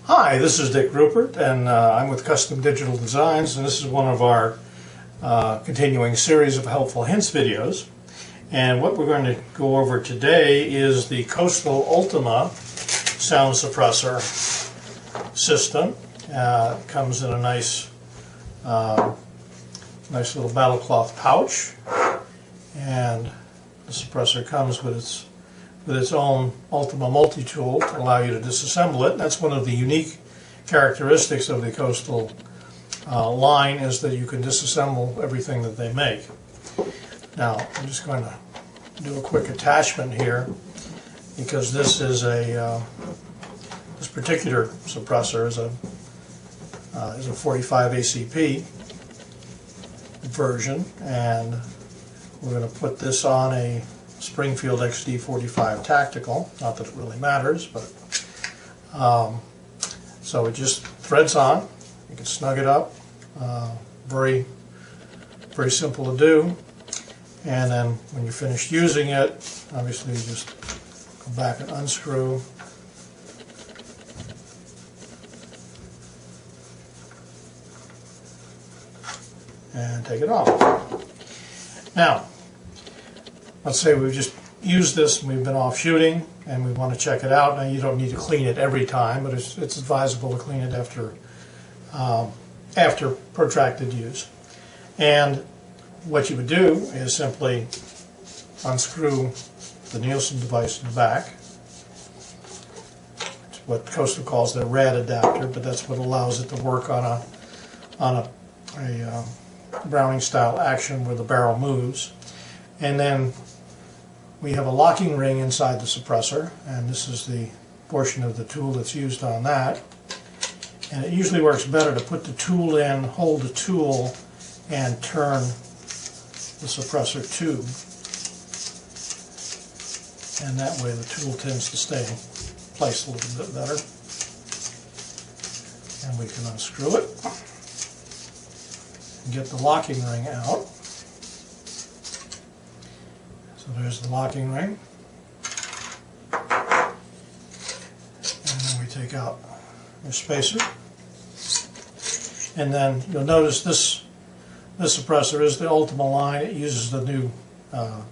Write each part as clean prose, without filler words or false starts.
Hi, this is Dick Rupert, and I'm with Custom Digital Designs, and this is one of our continuing series of helpful hints videos. And what we're going to go over today is the Coastal Ultima sound suppressor system. It comes in a nice little battle cloth pouch, and the suppressor comes with its own Ultima multi-tool to allow you to disassemble it. That's one of the unique characteristics of the Coastal line, is that you can disassemble everything that they make. Now, I'm just going to do a quick attachment here, because this is this particular suppressor is a 45 ACP version, and we're going to put this on a Springfield XD45 Tactical. Not that it really matters, but so it just threads on. You can snug it up. Very simple to do. And then when you're finished using it, obviously you just go back and unscrew. And take it off. Now, let's say we've just used this and we've been off shooting and we want to check it out. Now, you don't need to clean it every time, but it's advisable to clean it after protracted use. And what you would do is simply unscrew the Nielsen device in the back. It's what Coastal calls their rad adapter, but that's what allows it to work on a Browning style action where the barrel moves. And then we have a locking ring inside the suppressor, and this is the portion of the tool that's used on that. And it usually works better to put the tool in, hold the tool, and turn the suppressor tube. And that way the tool tends to stay in place a little bit better. And we can unscrew it and get the locking ring out. So there's the locking ring. And then we take out your spacer. And then you'll notice this suppressor is the Ultima line. It uses the new the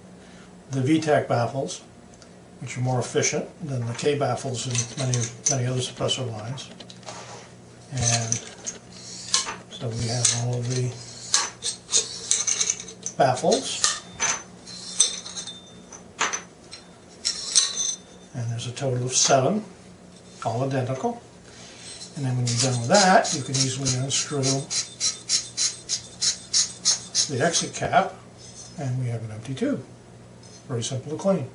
VTAC baffles, which are more efficient than the K baffles in many other suppressor lines. And so we have all of the baffles. And there's a total of 7, all identical. And then when you're done with that, you can easily unscrew the exit cap, and we have an empty tube. Very simple to clean.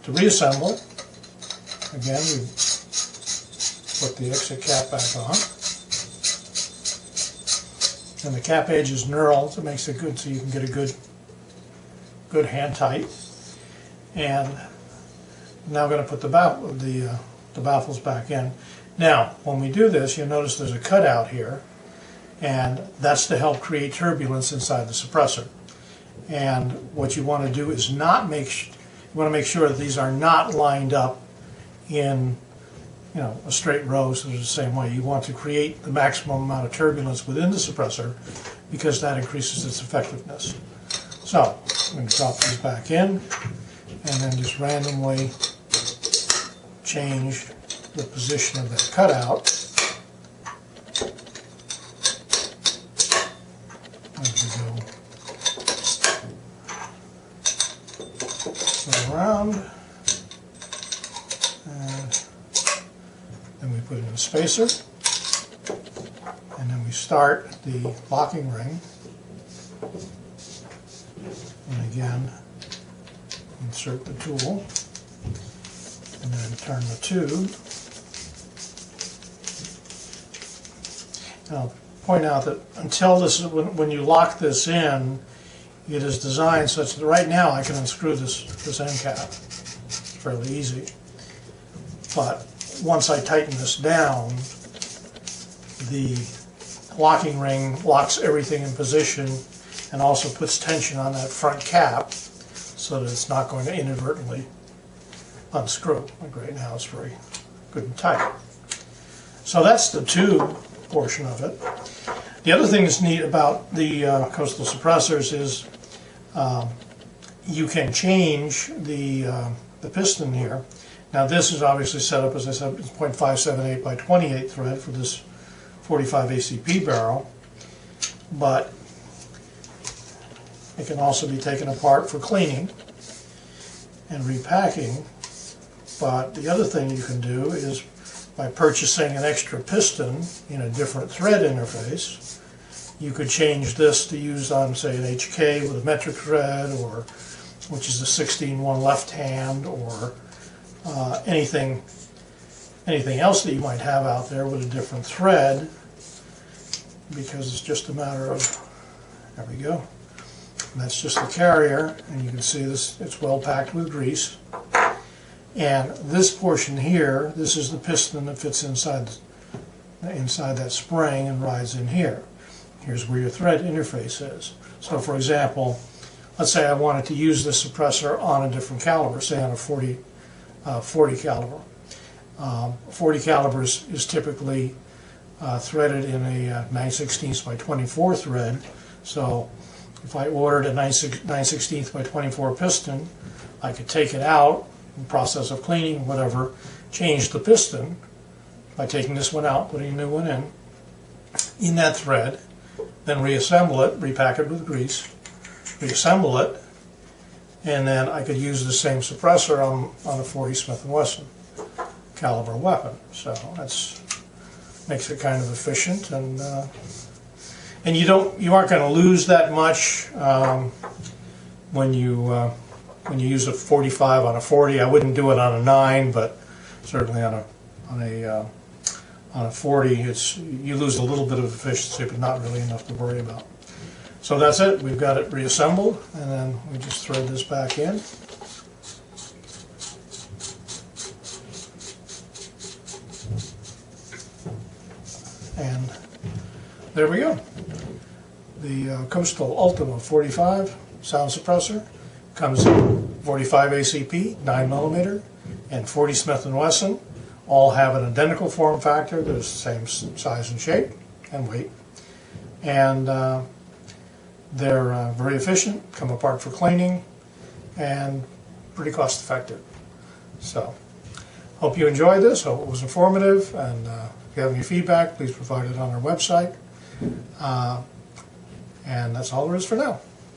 To reassemble, again, we put the exit cap back on. And the cap edge is knurled, it makes it good so you can get a good hand tight. And now I'm going to put the baffles back in. Now, when we do this, you'll notice there's a cutout here, and that's to help create turbulence inside the suppressor. And what you want to do is you want to make sure that these are not lined up in a straight row, so they're the same way. You want to create the maximum amount of turbulence within the suppressor, because that increases its effectiveness. So I'm going to drop these back in, and then just randomly change the position of that cutout. As we go around, and then we put in a spacer, and then we start the locking ring, and again insert the tool, and then turn the tube. Now, point out that until this, when you lock this in, it is designed such that right now I can unscrew this end cap. It's fairly easy. But once I tighten this down, the locking ring locks everything in position and also puts tension on that front cap so that it's not going to inadvertently unscrew. Like right now, it's very good and tight. So that's the tube portion of it. The other thing that's neat about the coastal suppressors is you can change the piston here. Now this is obviously set up, as I said, it's 0.578 by 28 thread for this 45 ACP barrel, but it can also be taken apart for cleaning and repacking. But the other thing you can do is, by purchasing an extra piston in a different thread interface, you could change this to use on, say, an HK with a metric thread, or which is a 16-1 left hand, or anything else that you might have out there with a different thread, because it's just a matter of, there we go. And that's just the carrier, and you can see this, it's well packed with grease. And this portion here, this is the piston that fits inside that spring and rides in here. Here's where your thread interface is. So for example, let's say I wanted to use this suppressor on a different caliber, say on a 40 caliber. 40 caliber is typically threaded in a 9/16 by 24 thread. So if I ordered a 9/16 by 24 piston, I could take it out, in the process of cleaning, whatever, change the piston by taking this one out, putting a new one in that thread, then reassemble it, repack it with grease, reassemble it, and then I could use the same suppressor on a 40 Smith & Wesson caliber weapon. So that's makes it kind of efficient, and you aren't going to lose that much when you use a 45 on a 40. I wouldn't do it on a 9, but certainly on a 40, you lose a little bit of efficiency, but not really enough to worry about. So that's it. We've got it reassembled, and then we just thread this back in. And there we go. The Coastal Ultima 45 sound suppressor comes in 45 ACP, 9mm, and 40 Smith & Wesson. All have an identical form factor. They're the same size and shape and weight. And they're very efficient, come apart for cleaning, and pretty cost effective. So, hope you enjoyed this. Hope it was informative, and if you have any feedback, please provide it on our website. And that's all there is for now.